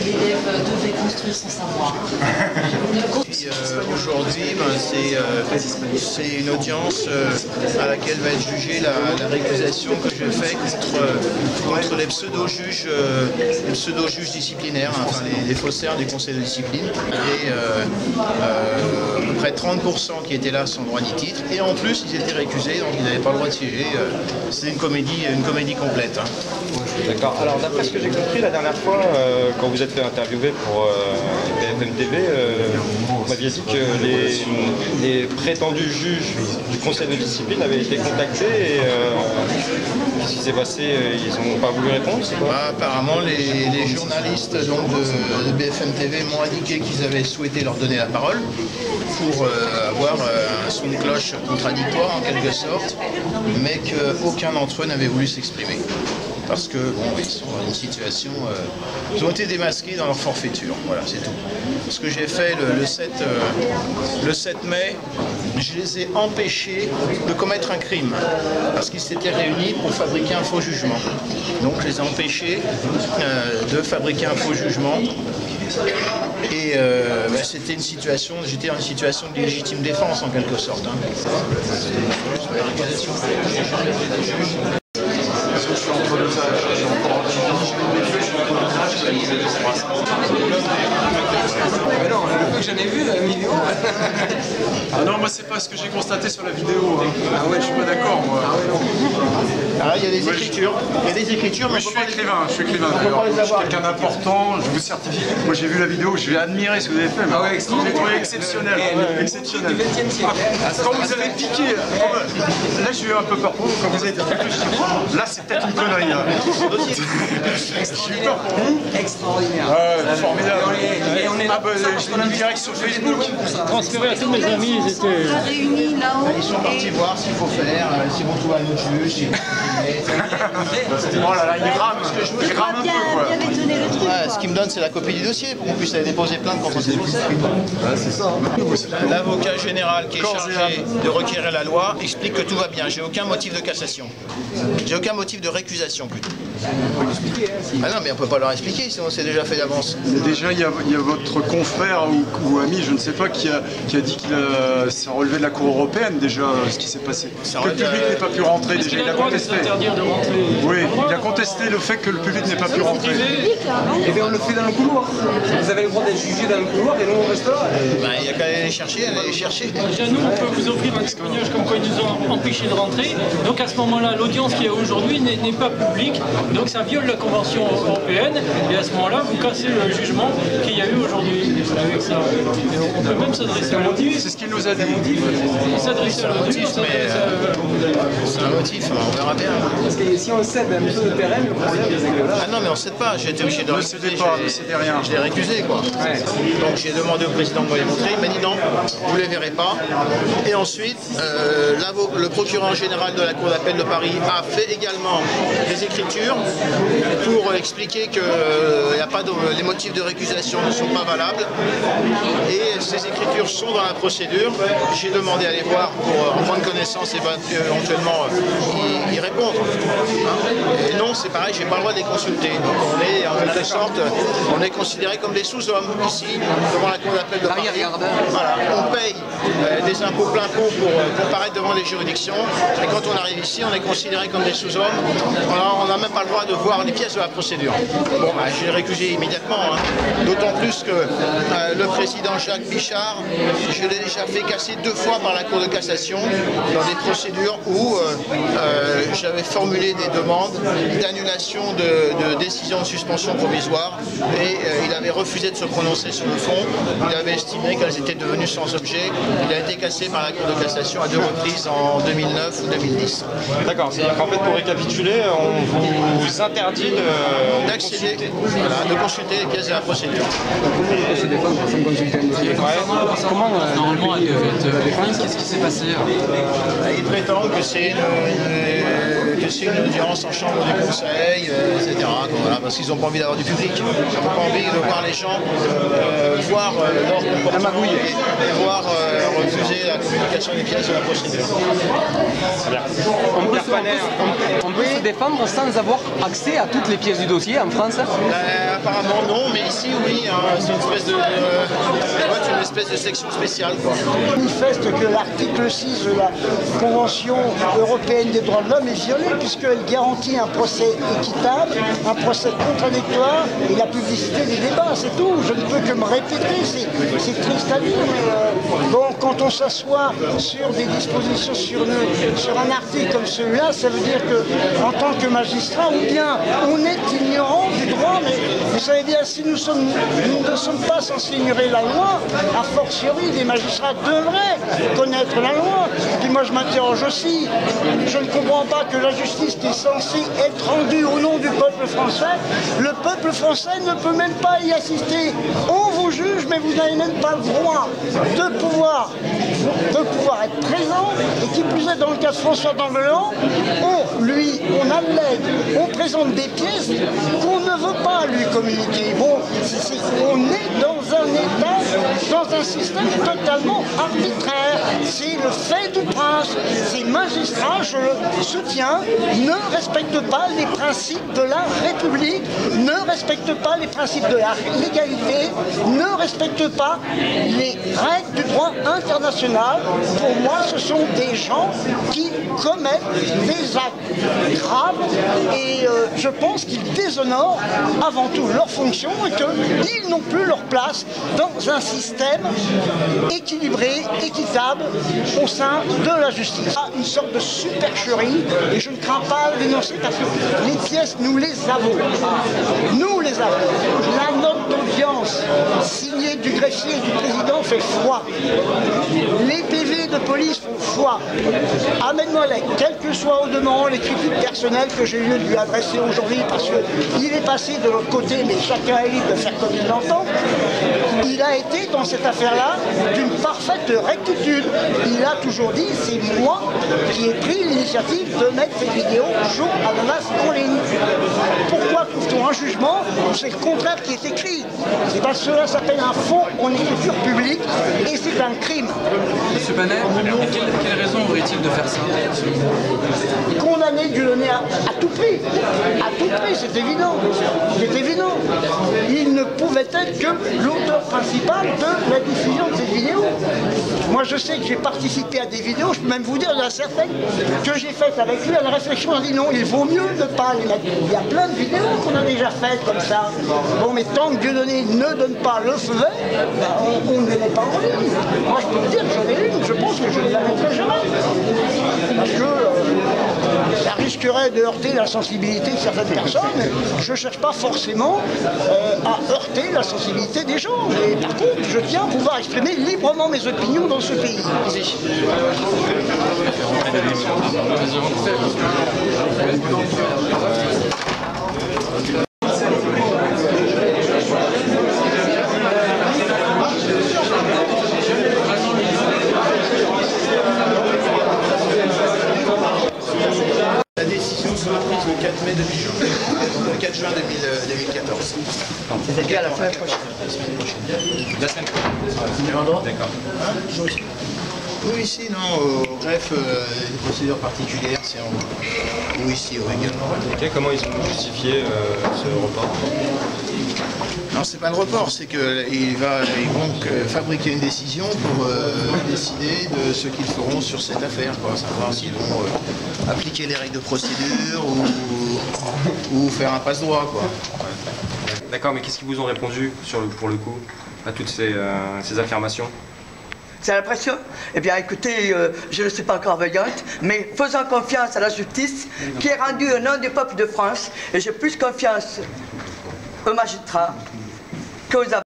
L'élève devait construire sans savoir. Aujourd'hui, c'est une audience à laquelle va être jugée la récusation que je fais contre les pseudo-juges disciplinaires, enfin les faussaires du conseil de discipline. Et à peu près 30% qui étaient là sans droit ni titre. Et en plus, ils étaient récusés, donc ils n'avaient pas le droit de siéger. C'était une comédie complète. Hein. D'accord. Alors d'après ce que j'ai compris la dernière fois, quand vous êtes fait interviewer pour BFM TV, vous m'aviez dit que les prétendus juges du conseil de discipline avaient été contactés et qu'est-ce qui s'est passé? Ils n'ont pas voulu répondre? Apparemment, les journalistes donc, de BFM TV m'ont indiqué qu'ils avaient souhaité leur donner la parole pour avoir un son de cloche contradictoire en quelque sorte, mais qu'aucun d'entre eux n'avait voulu s'exprimer. Parce que bon, ils sont dans une situation, ils ont été démasqués dans leur forfaiture, voilà, c'est tout. Ce que j'ai fait le 7 mai, je les ai empêchés de commettre un crime, parce qu'ils s'étaient réunis pour fabriquer un faux jugement. Donc je les ai empêchés de fabriquer un faux jugement. Et c'était une situation, j'étais dans une situation de légitime défense en quelque sorte. Hein. Je suis entre deux âges, je suis encore mais non, le peu que j'en ai vu, 1 million. Ah non, moi c'est pas ce que j'ai constaté sur la vidéo. Hein. Ah ouais, je suis pas d'accord moi. Ah ouais, non. Ah, il y a des écritures. Il y a des écritures, mais je suis écrivain, je suis quelqu'un d'important, je vous certifie. Moi j'ai vu la vidéo, je vais admirer ce que vous avez fait. Ah ouais, j'ai trouvé exceptionnel. Exceptionnel. Du XXe siècle. Quand vous avez piqué, là j'ai eu un peu peur pour vous, quand vous avez piqué, je dis, là c'est peut-être une connerie. Là. Extraordinaire. Extraordinaire. Ouais, formidable. Et on est là. Je l'ai mis direct sur Facebook. Transféré à tous mes amis, ils étaient... Réunis là-haut. Ils sont partis voir ce qu'il faut faire, s'ils vont trouver un autre juge. Oh là là, il rame. Il rame un peu quoi. Ce qui me donne, c'est la copie du dossier pour qu'on puisse aller déposer plainte contre ces faussaires. C'est ça. L'avocat général qui est chargé de requérir la loi explique que tout va bien. J'ai aucun motif de cassation. J'ai aucun motif de récusation plutôt. Ah non, mais on ne peut pas leur expliquer, sinon c'est déjà fait d'avance. Déjà, il y a votre confrère ou ami, je ne sais pas, qui a dit qu'il s'est relevé de la Cour européenne déjà, ce qui s'est passé. Que le public n'ait pas pu rentrer, déjà, il a contesté. Oui, il a contesté le fait que le public n'ait pas pu rentrer. Et bien on le fait dans le couloir. Vous avez le droit d'être jugé dans le couloir et nous on reste là. Il n'y a qu'à aller les chercher, Déjà, nous, on peut vous offrir un témoignage comme quoi ils nous ont empêchés de rentrer. Donc à ce moment-là, l'audience qu'il y a aujourd'hui n'est pas publique. Donc ça viole la Convention européenne. Et à ce moment-là, vous cassez le jugement qu'il y a eu aujourd'hui avec ça. Et on peut même s'adresser à l'audience. C'est ce qu'il nous a dit. S'adresser à l'audience, c'est un motif, on verra bien. Parce que si on cède un peu de terrain, le problème c'est que là... Ah non, mais on ne cède pas, j'ai été obligé de récuser. Ne cédez rien. Je l'ai récusé, quoi. Ouais. Donc j'ai demandé au président de me les montrer, il m'a dit non, vous ne les verrez pas. Et ensuite, le procureur général de la Cour d'appel de Paris a fait également des écritures pour expliquer que les motifs de récusation ne sont pas valables. Et ces écritures sont dans la procédure. J'ai demandé à les voir pour en prendre connaissance et éventuellement y répondre. Et non, c'est pareil, j'ai pas le droit de les consulter. Donc on est en quelque sorte, on est considéré comme des sous-hommes ici, devant la Cour d'appel de Paris. Voilà, on paye des impôts plein pot pour comparaître devant les juridictions. Et quand on arrive ici, on est considéré comme des sous-hommes. On n'a même pas le droit de voir les pièces de la procédure. Bon, je l'ai récusé immédiatement. Hein. D'autant plus que le président Jacques Bichard, je l'ai déjà fait casser 2 fois par la Cour de cassation dans des procédures où j'avais formulé des demandes d'annulation de décision de suspension provisoire et il avait refusé de se prononcer sur le fond. Il avait estimé qu'elles étaient devenues sans objet. Il a été cassé par la Cour de cassation à 2 reprises en 2009 ou 2010. D'accord, c'est-à-dire qu'en fait, pour récapituler, on vous interdit de consulter les pièces de la procédure. Comment normalement elle devait être défense? Qu'est-ce qui s'est passé? Ils prétendent que c'est une audience en chambre du conseil, etc. Voilà, parce qu'ils n'ont pas envie d'avoir du public. Ils n'ont pas envie de voir les gens voir leur comportement et voir refuser la communication des pièces de la procédure. On peut se défendre sans avoir accès à toutes les pièces du dossier en France? Apparemment non, mais ici oui, hein, c'est une espèce de section spéciale, quoi. Manifeste que l'article 6 de la Convention européenne des droits de l'homme est violé puisqu'elle garantit un procès équitable, un procès contradictoire et la publicité des débats, c'est tout. Je ne peux que me répéter, c'est triste à dire, mais bon, quand on s'assoit sur des dispositions sur un article comme celui-là, ça veut dire qu'en tant que magistrat, ou bien on est ignorant du droit, mais vous savez bien, si nous ne sommes pas censés ignorer la loi, a fortiori, les magistrats devraient connaître la loi. Puis moi je m'interroge aussi, je ne comprends pas que la justice qui est censée être rendue au nom du peuple français, le peuple français ne peut même pas y assister. On vous juge, mais vous n'avez même pas le droit de pouvoir être présent, et qui plus est dans le cas de François d'Angolan, on allègue, on présente des pièces qu'on ne veut pas lui communiquer. Bon, on est dans un État, dans un système totalement arbitraire. C'est le fait du prince. Ces magistrats, je le soutiens, ne respectent pas les principes de la République, ne respectent pas les principes de la légalité, ne respectent pas les règles du droit international. Pour moi, ce sont des gens qui commettent des actes graves et je pense qu'ils déshonorent avant tout leur fonction et qu'ils n'ont plus leur place dans un système équilibré, équitable au sein de la justice. Une sorte de supercherie, et je ne crains pas à le dénoncer parce que les pièces, nous les avons. Nous les avons. La note d'audience signée du greffier et du président fait foi. Les PV de police font foi. Amène-moi quel que soit au demeurant les critiques personnelles que j'ai lieu de lui adresser aujourd'hui parce qu'il est passé de l'autre côté, mais chacun est libre de faire comme il l'entend. Il a été dans cette affaire-là d'une parfaite rectitude. Il a toujours dit, c'est moi qui ai pris l'initiative de mettre ces vidéos jour à la masse en ligne. Pourquoi trouve-t-on un jugement où c'est le contraire qui est écrit? C'est parce que cela s'appelle un faux en écriture publique et c'est un crime. Monsieur Banet, quelle raison aurait-il de faire ça? Condamné du donner à tout prix. À tout prix, c'est évident. C'est évident. Il ne pouvait être que l'auteur principal de la diffusion de ces vidéos. Moi, je sais que j'ai participé à des vidéos, je peux même vous dire, il y en a certaines que j'ai faites avec lui à la réflexion. On a dit non, il vaut mieux ne pas les mettre. Il y a plein de vidéos qu'on a déjà faites comme ça. Bon, mais tant que Dieudonné ne donne pas le feu vert, on ne les met pas en ligne. Moi, je peux vous dire que j'en ai une, je pense que je ne la mettrai jamais. Parce que ça risquerait de heurter la sensibilité de certaines personnes. Je ne cherche pas forcément à heurter la sensibilité des gens. Mais par contre, je tiens à pouvoir exprimer librement mes opinions dans ce pays. La décision sera prise le 4 mai 2020, le 4 juin 2014. C'est-à-dire à la semaine prochaine. La semaine prochaine. D'accord. Oui, ici, non, au greffe, une procédure particulière, c'est en haut. Ou ici, également. Okay, comment ils ont justifié ce report? Non, c'est pas le report, c'est qu'ils vont fabriquer une décision pour décider de ce qu'ils feront sur cette affaire, quoi, savoir s'ils vont appliquer les règles de procédure ou faire un passe-droit, quoi. D'accord, mais qu'est-ce qu'ils vous ont répondu pour le coup à toutes ces affirmations? C'est l'impression? Eh bien, écoutez, je ne suis pas encore veillante, mais faisons confiance à la justice qui est rendue au nom du peuple de France. Et j'ai plus confiance aux magistrats qu'aux avocats.